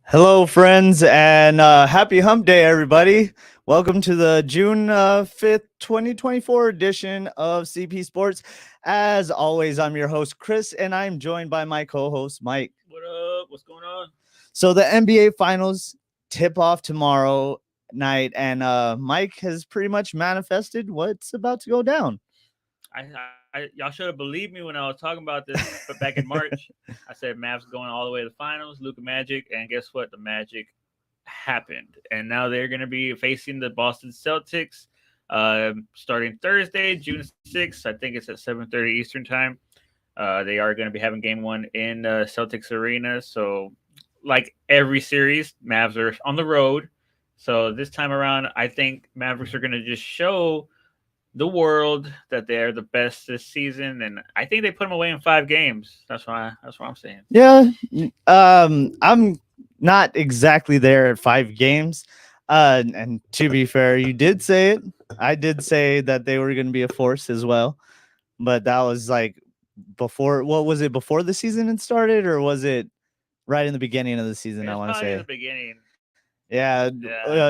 Hello, friends, and happy hump day, everybody. Welcome to the June 5th, 2024 edition of CP Sports. As always, I'm your host, Chris, and I'm joined by my co-host, Mike. What up? What's going on? So the NBA Finals tip off tomorrow night, and Mike has pretty much manifested what's about to go down. Y'all should have believed me when I was talking about this, but back in March, I said Mavs going all the way to the finals, Luka Magic, and guess what? The Magic happened, and now they're going to be facing the Boston Celtics starting Thursday, June 6th. I think it's at 7:30 Eastern time. They are going to be having Game 1 in Celtics Arena. So, like every series, Mavs are on the road. So this time around, I think Mavericks are going to just show the world that they're the best this season, and I think they put them away in 5 games. That's what I'm saying. Yeah, I'm not exactly there at 5 games. And to be fair, you did say it. I did say that they were going to be a force as well, but that was like before. What was it, before the season had started, or was it right in the beginning of the season? I want to say in the beginning. Yeah,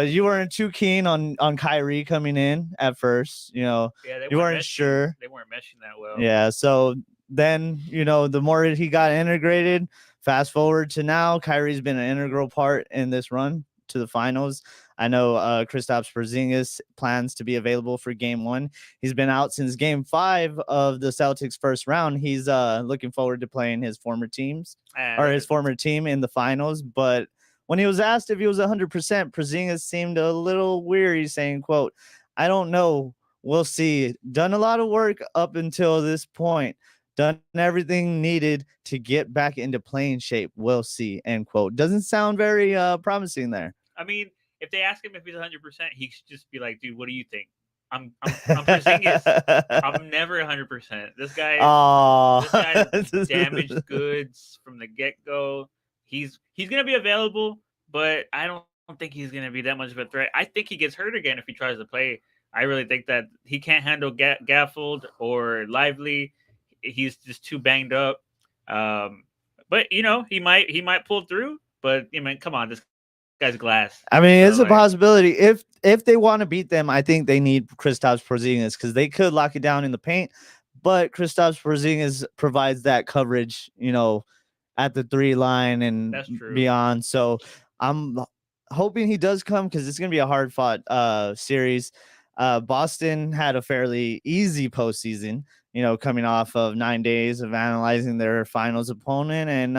you weren't too keen on Kyrie coming in at first. You know, you weren't sure. They weren't meshing that well. Yeah, so then, the more he got integrated, fast forward to now, Kyrie's been an integral part in this run to the finals. I know Kristaps Porzingis plans to be available for Game 1. He's been out since Game 5 of the Celtics' first round. He's looking forward to playing his former team in the finals, but when he was asked if he was 100%, Porzingis seemed a little weary, saying, quote, "I don't know. We'll see. Done a lot of work up until this point. Done everything needed to get back into playing shape. We'll see," end quote. Doesn't sound very promising there. I mean, if they ask him if he's 100%, he should just be like, "Dude, what do you think? I'm Porzingis. I'm never 100%. This guy's damaged goods from the get-go. He's going to be available, but I don't think he's going to be that much of a threat. I think he gets hurt again if he tries to play. I really think that he can't handle Gaffold or Lively. He's just too banged up. But he might pull through. But come on, this guy's glass. I mean, it's a possibility. If they want to beat them, I think they need Kristaps Porzingis because they could lock it down in the paint. But Kristaps Porzingis provides that coverage, at the 3 line and beyond. So I'm hoping he does come because it's going to be a hard-fought series. Boston had a fairly easy postseason, coming off of 9 days of analyzing their finals opponent. And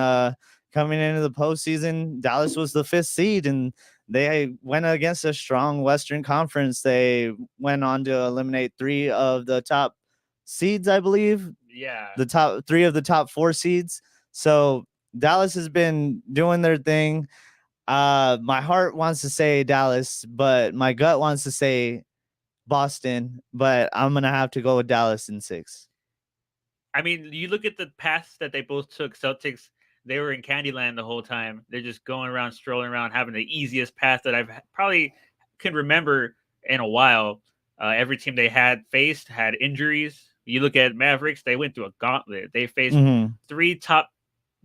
coming into the postseason, Dallas was the 5th seed, and they went against a strong Western Conference. They went on to eliminate 3 of the top seeds, I believe. Yeah. The top 3 of the top 4 seeds. So Dallas has been doing their thing. My heart wants to say Dallas, but my gut wants to say Boston, but I'm going to have to go with Dallas in 6. I mean, you look at the paths that they both took. Celtics, they were in Candyland the whole time. They're just going around, strolling around, having the easiest path that I've probably can remember in a while. Every team they had faced had injuries. You look at Mavericks, they went through a gauntlet. They faced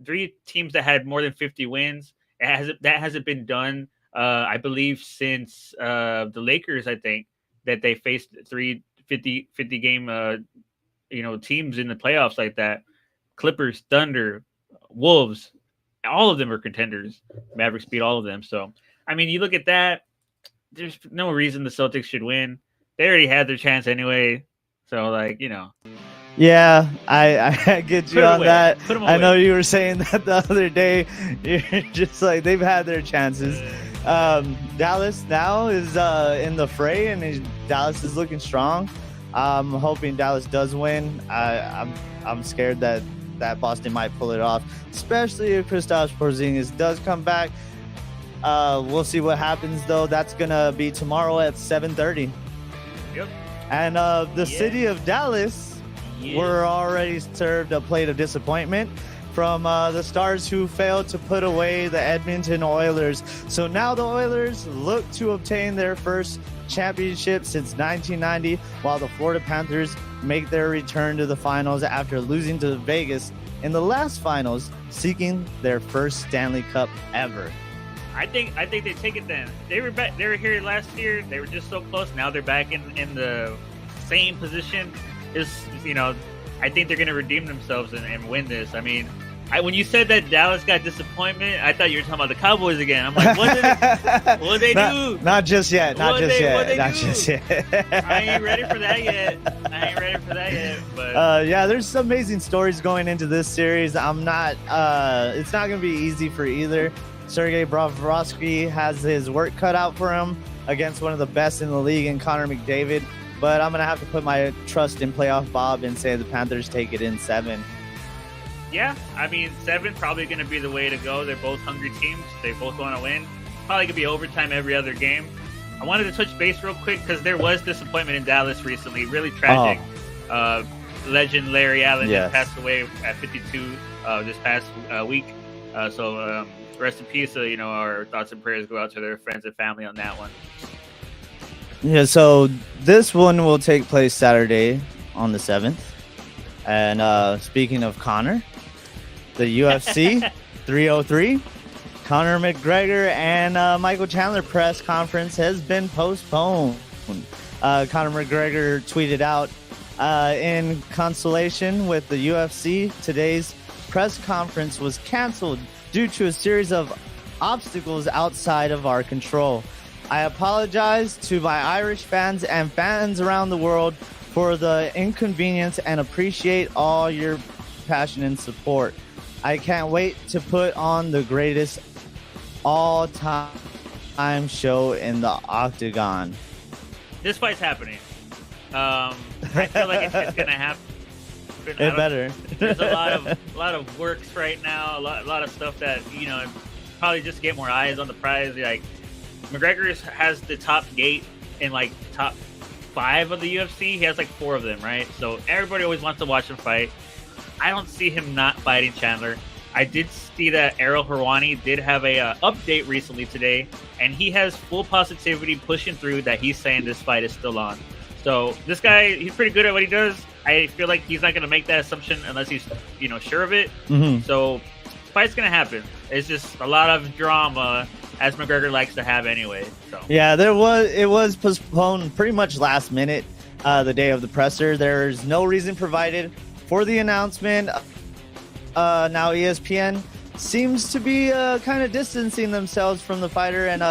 3 teams that had more than 50 wins. That hasn't been done, I believe, since the Lakers. I think that they faced 3 50 game teams in the playoffs like that. Clippers, Thunder, Wolves, all of them are contenders. Mavericks beat all of them. So I mean, you look at that. There's no reason the Celtics should win. They already had their chance anyway. So Yeah, I get you on that. I know you were saying that the other day. You're just like, they've had their chances. Dallas now is in the fray, and Dallas is looking strong. I'm hoping Dallas does win. I'm scared that that Boston might pull it off, especially if Kristaps Porzingis does come back. We'll see what happens, though. That's going to be tomorrow at 7:30. Yep. And the city of Dallas were already served a plate of disappointment from the Stars, who failed to put away the Edmonton Oilers. So now the Oilers look to obtain their first championship since 1990, while the Florida Panthers make their return to the finals after losing to Vegas in the last finals, seeking their first Stanley Cup ever. I think they take it then. They were back. They were here last year. They were just so close. Now they're back in the same position. I think they're going to redeem themselves and win this. I mean, when you said that Dallas got disappointment, I thought you were talking about the Cowboys again. I'm like, what did they do? Not just yet. Not just yet. I ain't ready for that yet. But yeah, there's some amazing stories going into this series. It's not going to be easy for either. Sergei Bobrovsky has his work cut out for him against one of the best in the league in Connor McDavid. But I'm going to have to put my trust in playoff Bob and say the Panthers take it in 7. Yeah, I mean, 7 probably going to be the way to go. They're both hungry teams. They both want to win. Probably going to be overtime every other game. I wanted to touch base real quick because there was disappointment in Dallas recently. Really tragic. Legend Larry Allen just passed away at 52 this past week. So rest in peace. Our thoughts and prayers go out to their friends and family on that one. Yeah, so this one will take place Saturday on the 7th. And speaking of Connor, the UFC 303, Conor McGregor and Michael Chandler press conference has been postponed. Conor McGregor tweeted out, in consultation with the UFC, today's press conference was canceled due to a series of obstacles outside of our control. I apologize to my Irish fans and fans around the world for the inconvenience and appreciate all your passion and support. I can't wait to put on the greatest all-time show in the Octagon. This fight's happening. I feel like it's going to happen. It better. There's a lot of works right now, a lot of stuff that, probably just get more eyes on the prize. Like, McGregor has the top gate in like top 5 of the UFC. He has like 4 of them, right? So everybody always wants to watch him fight. I don't see him not fighting Chandler. I did see that Ariel Helwani did have a update recently today, and he has full positivity pushing through that he's saying this fight is still on. So this guy, he's pretty good at what he does. I feel like he's not going to make that assumption unless he's, sure of it. Mm-hmm. So fight's going to happen. It's just a lot of drama, as McGregor likes to have anyway. So yeah, it was postponed pretty much last minute, the day of the presser. There's no reason provided for the announcement. Now ESPN seems to be kind of distancing themselves from the fighter, and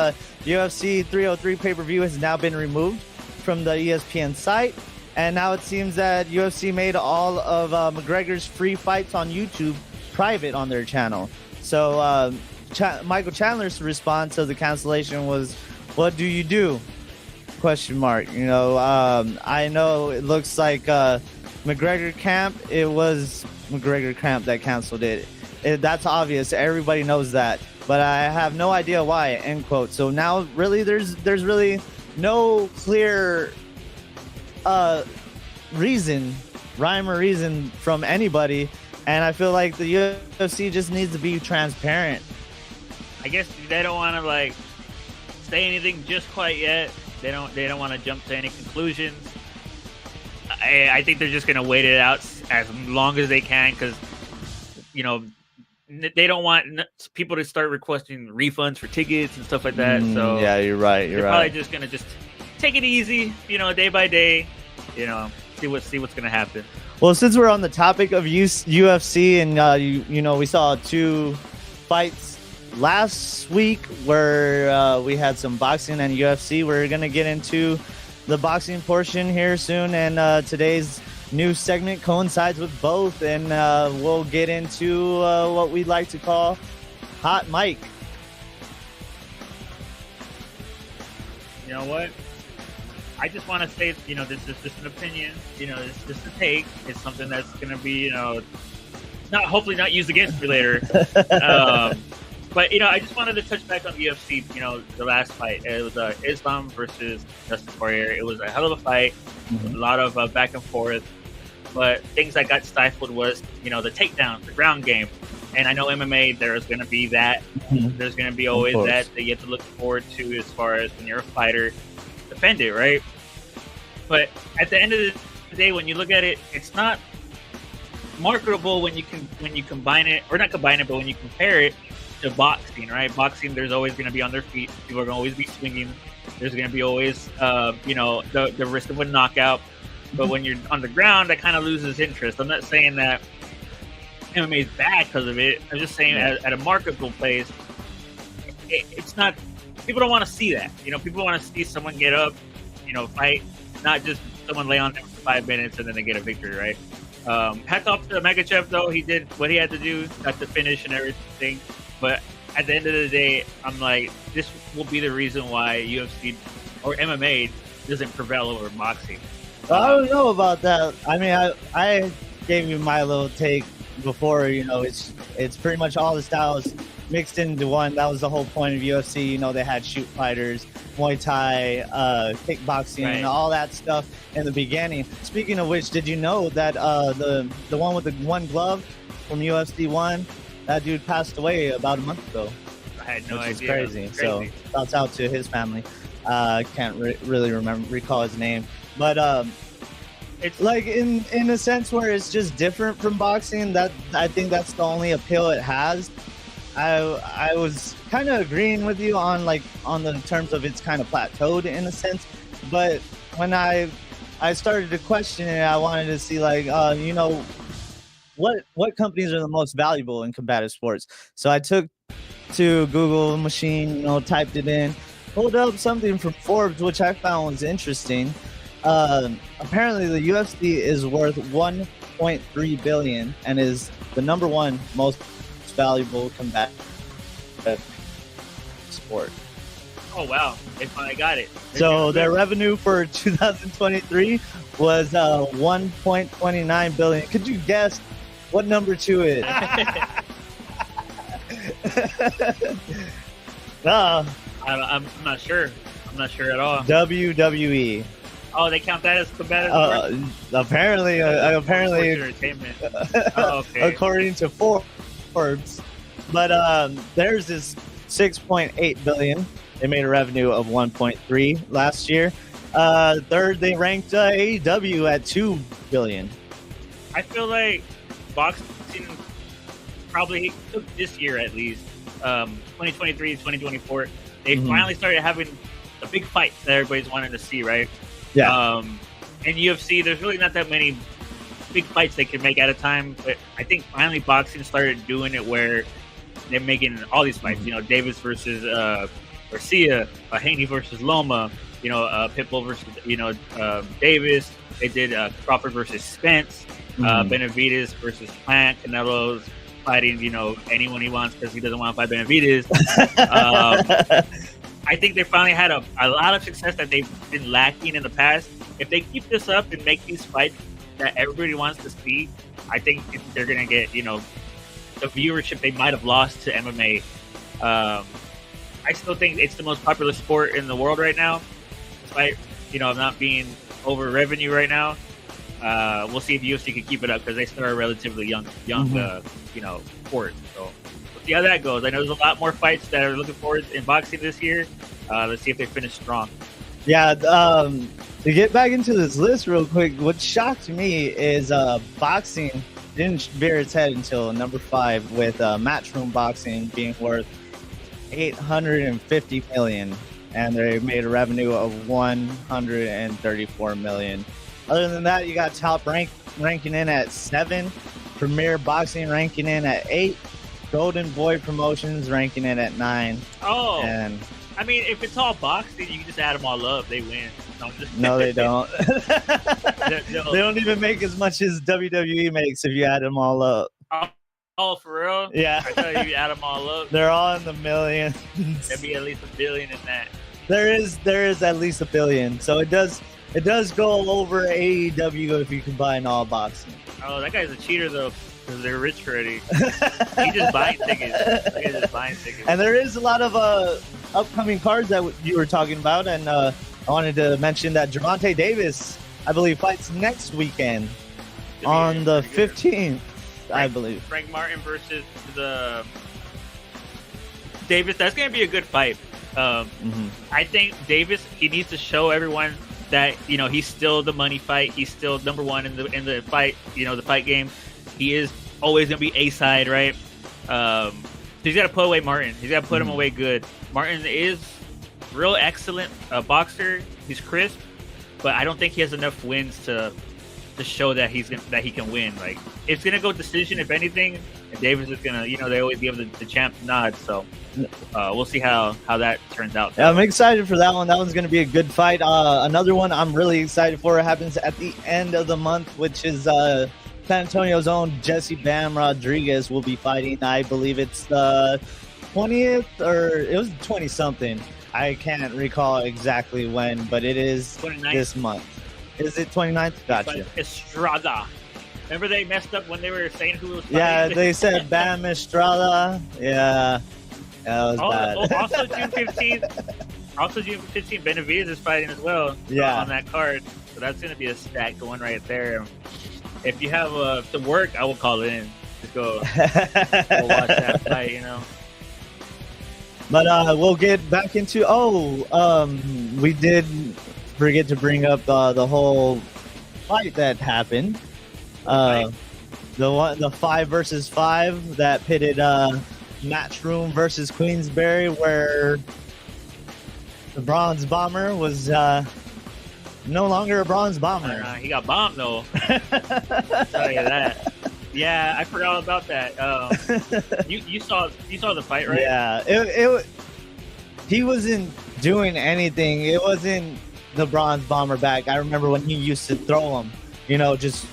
UFC 303 pay-per-view has now been removed from the ESPN site. And now it seems that UFC made all of McGregor's free fights on YouTube private on their channel. So Michael Chandler's response to the cancellation was, "What do you do?" Question mark. I know it looks like McGregor camp. It was McGregor camp that canceled it. That's obvious. Everybody knows that. But I have no idea why. End quote. So now really there's really no clear rhyme or reason from anybody, and I feel like the UFC just needs to be transparent. I guess they don't want to say anything just quite yet. They don't want to jump to any conclusions. I think they're just gonna wait it out as long as they can, because they don't want people to start requesting refunds for tickets and stuff like that. So yeah, you're right. They're probably just gonna take it easy, day by day. See what's gonna happen. Well, since we're on the topic of UFC, and we saw 2 fights last week where we had some boxing and UFC. We're gonna get into the boxing portion here soon, and today's new segment coincides with both, and we'll get into what we like to call Hot Mic. You know what? I just want to say, this is just an opinion. It's just a take. It's something that's going to be, hopefully not used against me later. But I just wanted to touch back on the UFC. The last fight, it was Islam versus Dustin Poirier. It was a hell of a fight, a lot of back and forth. But things that got stifled was the takedowns, the ground game. And I know MMA, there's going to be that. There's going to be always that you have to look forward to as far as when you're a fighter, defend it, right? But at the end of the day, when you look at it, it's not marketable when you combine it, or not combine it, but when you compare it to boxing, right? Boxing, there's always going to be on their feet. People are going to always be swinging. There's going to be always, the risk of a knockout. But when you're on the ground, that kind of loses interest. I'm not saying that MMA is bad because of it. I'm just saying at a marketable place, it's not. People don't want to see that. People want to see someone get up, fight, not just someone lay on there for 5 minutes and then they get a victory, right? Hats off to Makachev, though. He did what he had to do, got the finish and everything. But at the end of the day, I'm like, this will be the reason why UFC or MMA doesn't prevail over boxing. I don't know about that. I mean, I gave you my little take before. It's pretty much all the styles mixed into one. That was the whole point of UFC. They had shoot fighters, Muay Thai, kickboxing, and all that stuff in the beginning. Speaking of which, did you know that the one with the one glove from UFC 1, that dude passed away about a month ago? I had no idea. Which is crazy. So shouts out to his family. Can't really recall his name. But it's like in a sense where it's just different from boxing. That I think that's the only appeal it has. I was kind of agreeing with you on the terms of it's kind of plateaued in a sense. But when I started to question it, I wanted to see what companies are the most valuable in combative sports. So I took to Google machine, typed it in, pulled up something from Forbes, which I found was interesting. Apparently the UFC is worth $1.3 billion and is the number one most valuable combative sport. Oh wow, they finally got it. So their revenue for 2023 was 1.29 billion. Could you guess what number 2 is? I'm not sure. I'm not sure at all. WWE. Oh, they count that as combative? Apparently, entertainment. Okay. According to Forbes. But theirs is 6.8 billion. They made a revenue of 1.3 last year. Third, they ranked AEW at 2 billion. I feel like boxing probably took this year at least, 2023, 2024. They finally started having the big fights that everybody's wanting to see, right? Yeah. In UFC, there's really not that many big fights they can make at a time, but I think finally boxing started doing it where they're making all these fights. Davis versus Garcia, Haney versus Loma, Pitbull versus Davis. They did Crawford versus Spence, Benavidez versus Plant. Canelo's fighting anyone he wants because he doesn't want to fight Benavidez. I think they finally had a lot of success that they've been lacking in the past. If they keep this up and make these fights that everybody wants to see, I think they're going to get, the viewership they might have lost to MMA. I still think it's the most popular sport in the world right now, despite, not being over revenue right now. We'll see if UFC can keep it up because they still are a relatively young sport. So we'll see how that goes. I know there's a lot more fights that are looking forward in boxing this year. Let's see if they finish strong. Yeah. To get back into this list real quick, what shocked me is boxing didn't rear its head until number 5, with Matchroom Boxing being worth $850 million, and they made a revenue of $134 million. Other than that, you got Top ranking in at 7, Premier Boxing ranking in at 8, Golden Boy Promotions ranking in at 9. Oh, and I mean, if it's all boxing, you can just add them all up. They win. No, they don't. They don't even make as much as WWE makes if you add them all up. Oh, for real? Yeah. I thought you add them all up. They're all in the millions. There'd be at least $1 billion in that. There is at least $1 billion. So it does go over AEW if you combine all boxing. Oh, that guy's a cheater though. because they're rich already. He just buying tickets. He's just buying tickets. And there is a lot of upcoming cards that you were talking about, and I wanted to mention that Gervonta Davis, I believe, fights next weekend on the 15th, I believe. Frank Martin versus the Davis. That's going to be a good fight. I think Davis, he needs to show everyone that, you know, he's still the money fight. He's still number one in the fight, you know, the fight game. He is always going to be A side, right? So he's got to put away Martin. He's got to put him away good. Martin is real excellent boxer. He's crisp, but I don't think he has enough wins to show that he can win. Like, it's gonna go decision if anything. And Davis is gonna, you know, they always give the champ nod. So we'll see how that turns out. Yeah, I'm excited for that one. That one's gonna be a good fight. Another one I'm really excited for happens at the end of the month, which is San Antonio's own Jesse Bam Rodriguez will be fighting. I believe it's the 20th, or it was 20 something. I can't recall exactly when, but it is 29th. This month. Is it 29th? Gotcha. Estrada. Remember they messed up when they were saying who was fighting? Yeah, they said Bam Estrada. Yeah, that was bad. Also June 15th, Benavidez is fighting as well. Yeah, on that card. So that's going to be a stack going right there. If you have to work, I will call it in. Just go watch that fight, you know. But we'll get back into. We did forget to bring up the whole fight that happened. The 5 versus 5 that pitted Matchroom versus Queensberry, where the Bronze Bomber was no longer a Bronze Bomber. He got bombed though. I'll tell you that. Yeah, I forgot all about that. You saw the fight, right? Yeah, he wasn't doing anything. It wasn't the Bronze Bomber back. I remember when he used to throw him, you know, just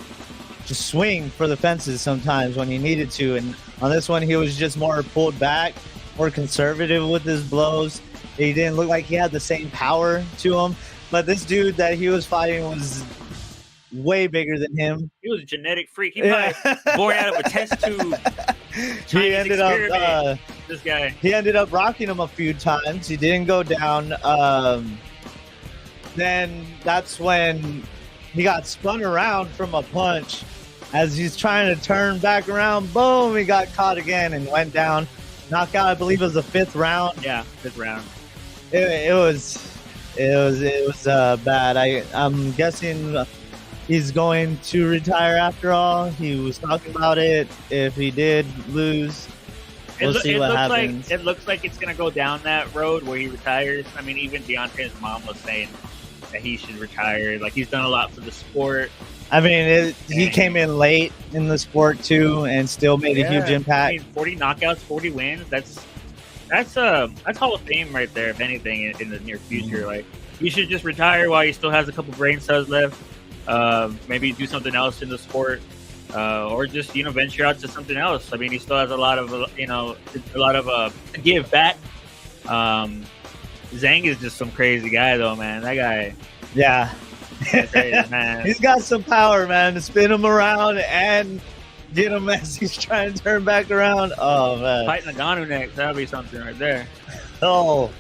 swing for the fences sometimes when he needed to. And on this one, he was just more pulled back, more conservative with his blows. He didn't look like he had the same power to him. But this dude that he was fighting was way bigger than him. He was a genetic freak. He might born out of a test tube. He ended up this guy. He ended up rocking him a few times. He didn't go down. Then that's when he got spun around from a punch. As he's trying to turn back around, boom! He got caught again and went down. Knockout. I believe it was the 5th round. Yeah, 5th round. It was bad. I'm guessing he's going to retire after all. He was talking about it. If he did lose, we'll see what happens. It looks like it's going to go down that road where he retires. I mean, even Deontay's mom was saying that he should retire. Like, he's done a lot for the sport. I mean, he came in late in the sport too, and still made a huge impact. I mean, 40 knockouts, 40 wins. That's Hall of Fame right there. If anything, in the near future, like, he should just retire while he still has a couple brain cells left. Maybe do something else in the sport, or just, you know, venture out to something else. I mean, he still has a lot of to give back. Zhang is just some crazy guy, though, man. That guy. Yeah. Crazy, man. He's got some power, man, to spin him around and get him as he's trying to turn back around. Oh, man. Fighting Nagano next. That would be something right there. Oh,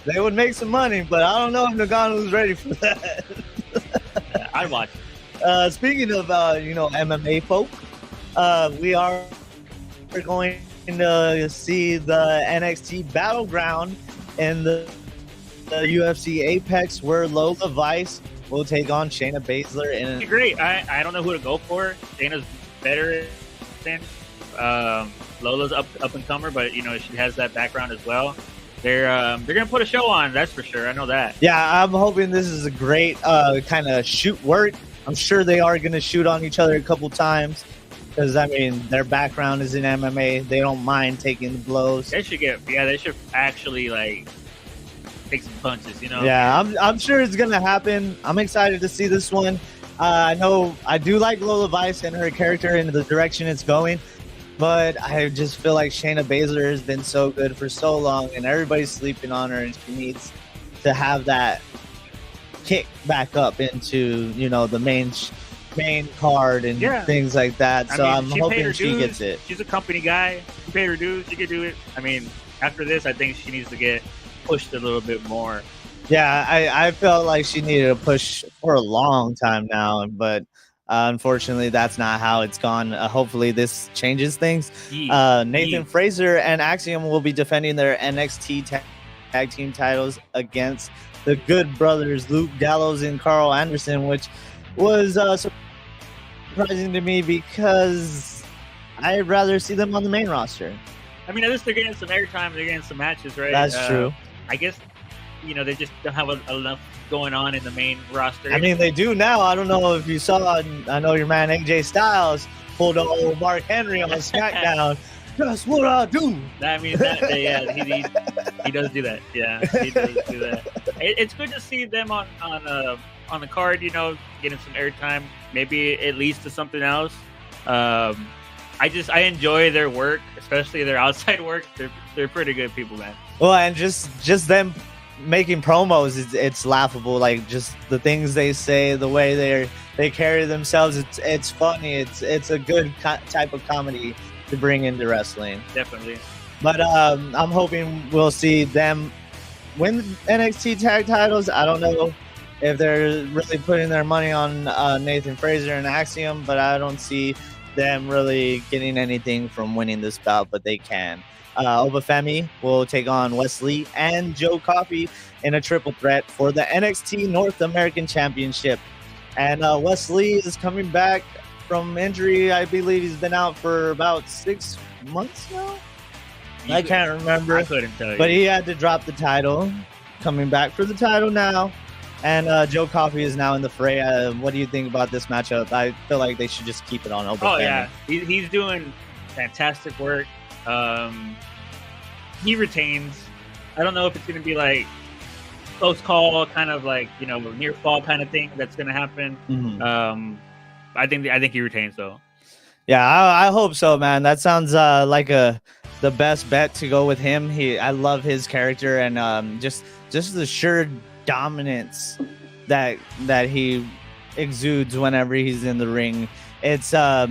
they would make some money, but I don't know if Nagano's ready for that. Yeah, I'd watch. Speaking of, MMA folk, we are going to see the NXT Battleground in the UFC Apex, where Lola Vice will take on Shayna Baszler. And great. I don't know who to go for. Shayna's better than Lola's up and comer, but you know, she has that background as well. They're gonna put a show on, that's for sure. I know that. Yeah, I'm hoping this is a great kind of shoot work. I'm sure they are gonna shoot on each other a couple times, because I mean, their background is in MMA. They don't mind taking the blows. They should actually like take some punches, you know. Yeah, I'm sure it's gonna happen. I'm excited to see this one. I know I do like Lola Vice and her character and the direction it's going, but I just feel like Shayna Baszler has been so good for so long, and everybody's sleeping on her, and she needs to have that kick back up into, you know, the main card and things like that. So I'm hoping she gets it. She's a company guy. She paid her dues. She could do it. I mean, after this, I think she needs to get pushed a little bit more. Yeah, I felt like she needed a push for a long time now, but unfortunately, that's not how it's gone. Hopefully, this changes things. Nathan Fraser and Axiom will be defending their NXT tag team titles against the Good Brothers, Luke Gallows and Carl Anderson, which was surprising to me because I'd rather see them on the main roster. I mean, at least they're getting some airtime. They're getting some matches, right? That's true. I guess, they just don't have enough going on in the main roster. I mean, they do now. I don't know if you saw. I know your man AJ Styles pulled old Mark Henry on SmackDown. That's what I do. I mean, he does do that. Yeah, he does do that. It's good to see them on the card. Getting some airtime. Maybe it leads to something else. I enjoy their work, especially their outside work. They're pretty good people, man. Well, and just them making promos, it's laughable. Like just the things they say, the way they carry themselves. It's funny. It's a good type of comedy to bring into wrestling. Definitely. But I'm hoping we'll see them win NXT tag titles. I don't know if they're really putting their money on Nathan Fraser and Axiom, but I don't see them really getting anything from winning this bout, but they can. Obafemi will take on Wesley and Joe Coffey in a triple threat for the NXT North American Championship. And Wesley is coming back from injury. I believe he's been out for about 6 months now. I can't remember. I couldn't tell you. But he had to drop the title. Coming back for the title now. And Joe Coffey is now in the fray. What do you think about this matchup? I feel like they should just keep it on Obafemi. Oh, yeah. He's doing fantastic work. He retains. I don't know if it's going to be like close call, kind of like, near fall kind of thing that's going to happen. Mm-hmm. I think he retains, though. Yeah, I hope so, man. That sounds like the best bet to go with him. I love his character and just the sheer dominance that he exudes whenever he's in the ring. It's a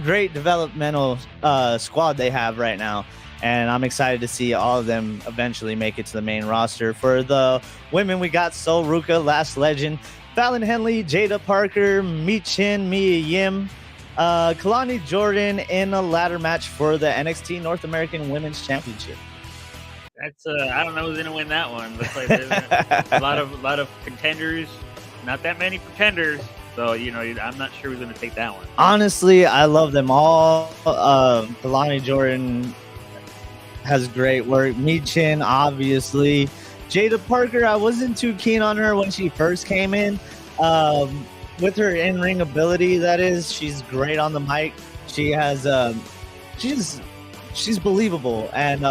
great developmental squad they have right now, and I'm excited to see all of them eventually make it to the main roster. For the women, we got Sol Ruka, Lash Legend, Fallon Henley, Jada Parker, Michin, Mia Yim, Kalani Jordan in a ladder match for the NXT North American Women's Championship. That's I don't know who's gonna win that one. Looks like there's a lot of contenders, not that many pretenders. So I'm not sure who's gonna take that one. Honestly, I love them all. Kalani Jordan has great work. Michin, obviously. Jada Parker, I wasn't too keen on her when she first came in. With her in-ring ability, that is, she's great on the mic. She has, she's believable, and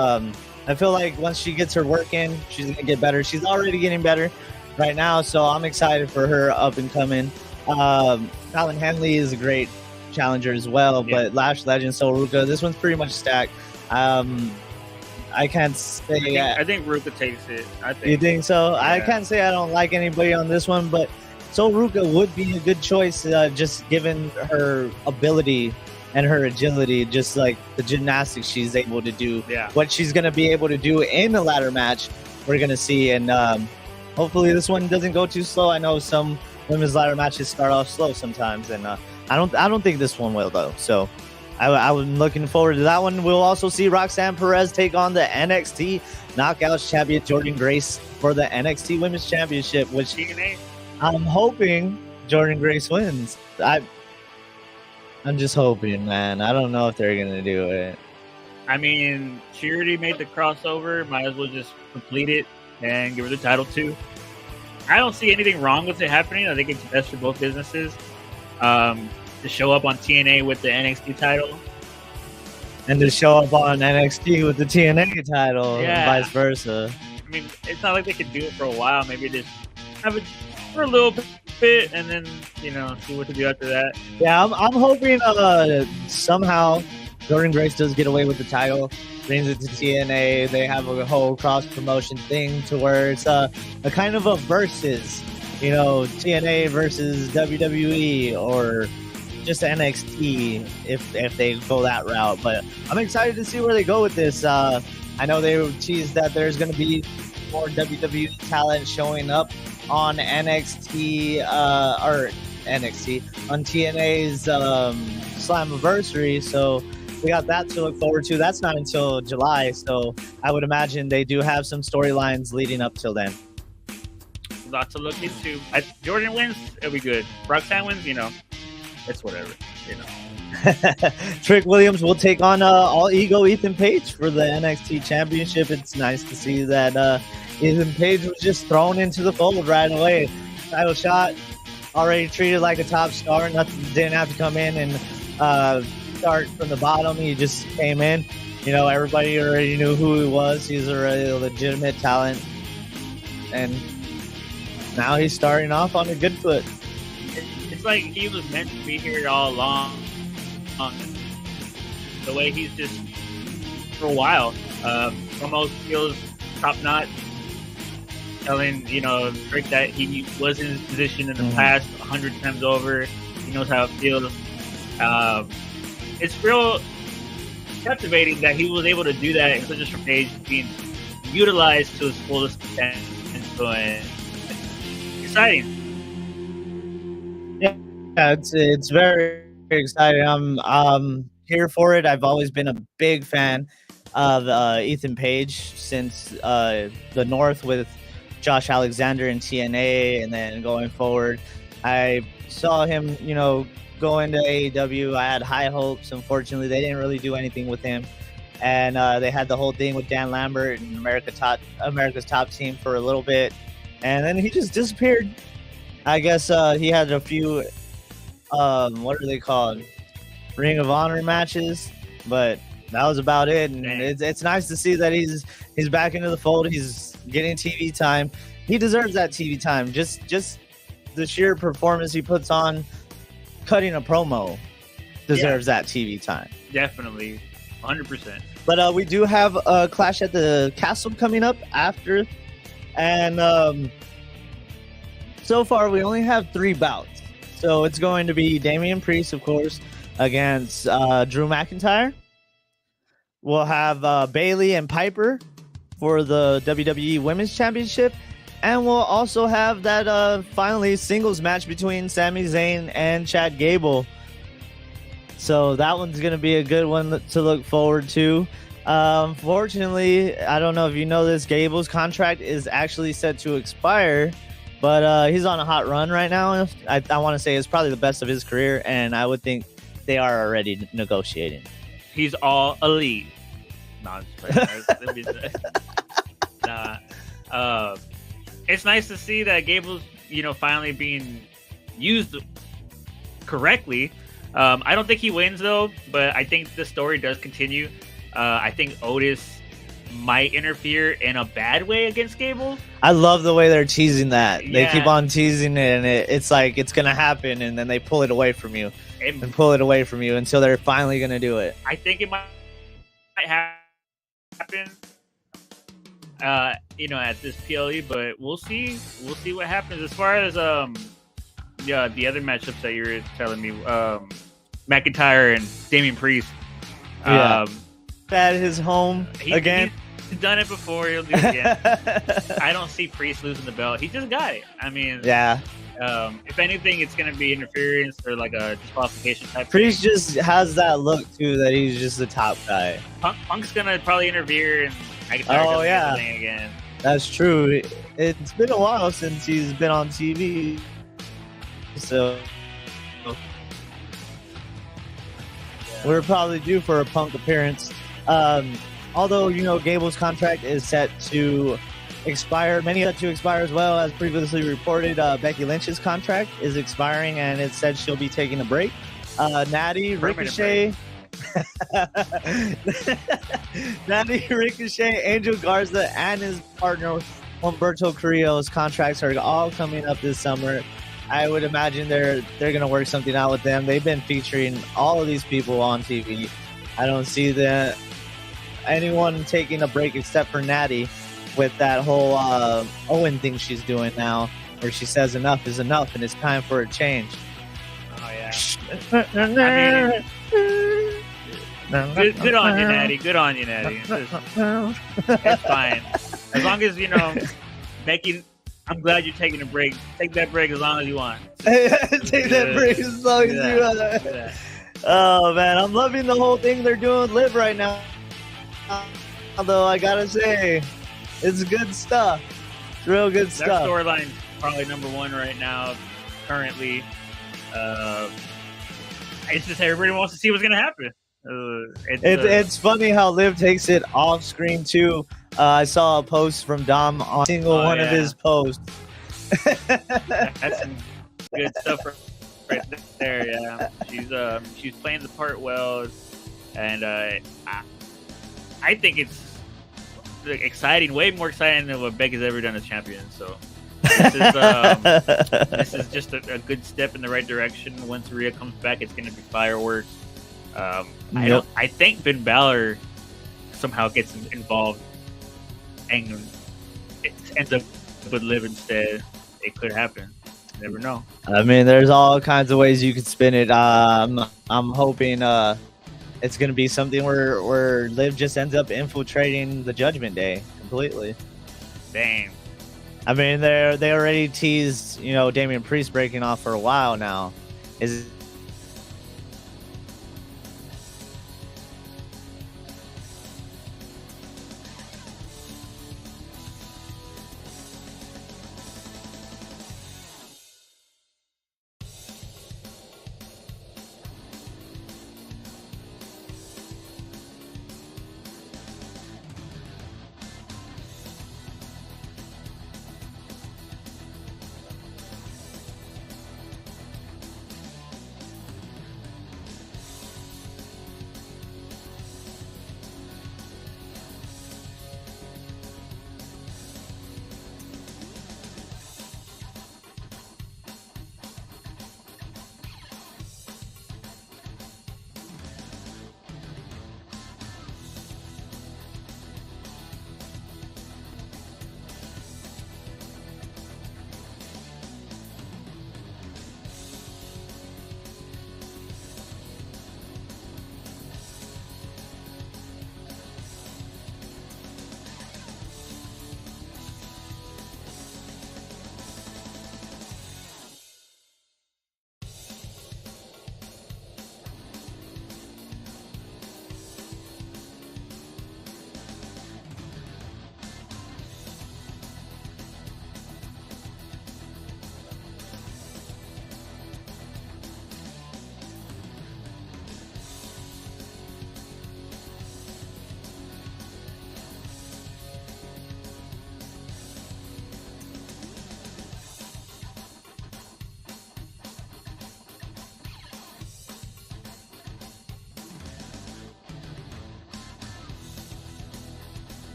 I feel like once she gets her work in, she's gonna get better. She's already getting better right now, so I'm excited for her up and coming. Fallon Henley is a great challenger as well, but Lash Legend, Sol Ruka, this one's pretty much stacked. I can't say. I think Ruka takes it. You think so? Yeah. I can't say I don't like anybody on this one, but Sol Ruka would be a good choice, just given her ability and her agility, just like the gymnastics she's able to do. Yeah. What she's going to be able to do in the ladder match, we're going to see. And hopefully this one doesn't go too slow. I know some women's ladder matches start off slow sometimes, and I don't think this one will, though. So I'm looking forward to that one. We'll also see Roxanne Perez take on the NXT Knockouts champion Jordynne Grace for the NXT Women's Championship, which I'm hoping Jordynne Grace wins. I'm just hoping, man. I don't know if they're going to do it. I mean, she already made the crossover. Might as well just complete it and give her the title, too. I don't see anything wrong with it happening. I think it's best for both businesses. To show up on TNA with the NXT title. And to show up on NXT with the TNA title, and vice versa. I mean, it's not like they could do it for a while. Maybe just have it for a little bit and then, see what to do after that. Yeah, I'm hoping somehow Jordynne Grace does get away with the title, brings it to TNA. They have a whole cross-promotion thing to where it's a kind of a versus TNA versus WWE or just NXT if they go that route. But I'm excited to see where they go with this. I know they teased that there's going to be more WWE talent showing up on NXT or NXT on TNA's Slammiversary. So we got that to look forward to. That's not until July, so I would imagine they do have some storylines leading up till then. Lots to look into. Jordan wins, it'll be good. Roxanne wins, it's whatever. Trick Williams will take on All Ego Ethan Page for the NXT Championship. It's nice to see that Ethan Page was just thrown into the fold right away. Title shot, already treated like a top star. Nothing, didn't have to come in and start from the bottom. He just came in. Everybody already knew who he was. He's already a legitimate talent, and now he's starting off on a good foot. It's like he was meant to be here all along. The way he's just, for a while, almost feels top notch. Telling, Trick that he was in his position in the past 100 times over. He knows how it feels. It's real captivating that he was able to do that in such a short age, being utilized to his fullest extent. And exciting. Yeah, it's very, very exciting. I'm here for it. I've always been a big fan of Ethan Page since the North with Josh Alexander in TNA, and then going forward, I saw him, go into AEW. I had high hopes. Unfortunately, they didn't really do anything with him, and they had the whole thing with Dan Lambert and America's Top Team for a little bit, and then he just disappeared. I guess he had a few, what are they called, Ring of Honor matches, but that was about it. And it's nice to see that he's back into the fold. He's getting TV time. He deserves that TV time. Just the sheer performance he puts on, cutting a promo, deserves that TV time. Definitely, 100%. But we do have a Clash at the Castle coming up after, and so far we only have 3 bouts. So it's going to be Damian Priest, of course, against Drew McIntyre. We'll have Bayley and Piper for the WWE Women's Championship. And we'll also have that finally singles match between Sami Zayn and Chad Gable. So that one's going to be a good one to look forward to. Unfortunately, I don't know if you know this, Gable's contract is actually set to expire. But he's on a hot run right now. I want to say it's probably the best of his career. And I would think they are already negotiating. He's all elite. It's nice to see that Gable's, finally being used correctly. I don't think he wins though, but I think the story does continue. I think Otis might interfere in a bad way against Gable. I love the way they're teasing that. Yeah. They keep on teasing it, and it's like it's gonna happen, and then they pull it away from you and pull it away from you until they're finally gonna do it. I think it might happen, at this PLE, but we'll see. We'll see what happens. As far as the other matchups that you were telling me, McIntyre and Damian Priest. At his home again. He's done it before. He'll do it again. I don't see Priest losing the belt. He just got it. I mean, if anything, it's going to be interference or like a disqualification type. Priest thing. just has that look too, that he's just the top guy. Punk's going to probably interfere and McIntyre does the thing again. That's true. It's been a while since he's been on TV, so we're probably due for a Punk appearance. Although, Gable's contract is set to expire. Many set to expire as well. As previously reported, Becky Lynch's contract is expiring, and it said she'll be taking a break. Natty, Ricochet, Angel Garza, and his partner Humberto Carrillo's contracts are all coming up this summer. I would imagine they're going to work something out with them. They've been featuring all of these people on TV. I don't see anyone taking a break except for Natty with that whole Owen thing she's doing now. where she says enough is enough and it's time for a change. Oh yeah. I mean, good on you, Natty. Good on you, Natty. It's fine. As long as, you know, Becky, I'm glad you're taking a break. Take that break as long as you want. Take that break as long as you want. Oh, man. I'm loving the whole thing they're doing with Liv right now. Although, I got to say, it's good stuff. It's real good stuff. That storyline's probably number one right now, currently. It's just everybody wants to see what's going to happen. It's funny how Liv takes it off screen too. I saw a post from Dom on one of his posts. That's some good stuff right there. Yeah, she's playing the part well, and I think it's exciting, way more exciting than what Becky's ever done as champion. So this is just a good step in the right direction. Once Rhea comes back, it's going to be fireworks. I think Finn Balor somehow gets involved and it ends up with Liv instead. It could happen. You never know. I mean, there's all kinds of ways you could spin it. I'm hoping it's going to be something where Liv just ends up infiltrating the Judgment Day completely. Dang. I mean, they already teased, you know, Damian Priest breaking off for a while now. Is